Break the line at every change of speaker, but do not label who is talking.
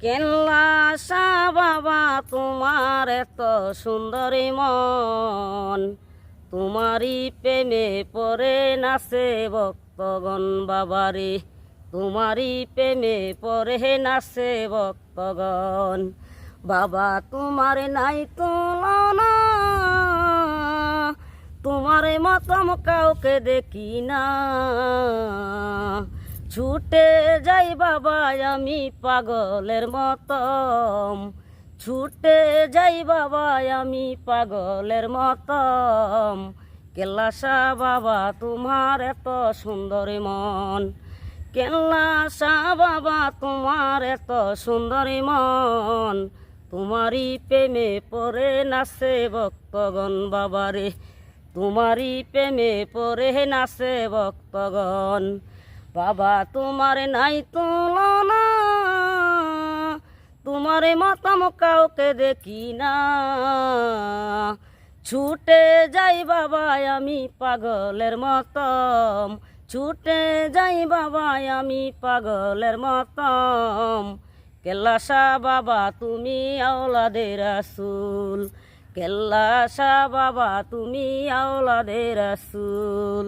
কেল্লাসা বাবা তোমার এত সুন্দরী মন, তোমারই প্রেমে পড়ে নাচে ভক্তগণ বাবারে, তোমারই প্রেমে পড়ে নাচে ভক্তগণ। বাবা তোমার নাই তুলনা, তোমার মতম কাউকে দেখি না। ছুটে যাই বাবা আমি পাগলের মতম, ছুটে যাই বাবা আমি পাগলের মতম। কেল্লাসা বাবা তোমার এত সুন্দর মন, কেল্লাসা বাবা তোমার এত সুন্দর মন, তোমারই প্রেমে পড়ে নাচে ভক্তগণ বাবারে, তোমারই প্রেমে পড়ে নাচে ভক্তগণ। বাবা তোমার নাই তুলনা, তোমার মতম কাউকে দেখি না। ছুটে যাই বাবা আমি পাগলের মতম, ছুটে যাই বাবা আমি পাগলের মতম। কেল্লাসা বাবা তুমি আওলাদে রাসূল, কেল্লাসা বাবা তুমি আওলাদে রাসূল।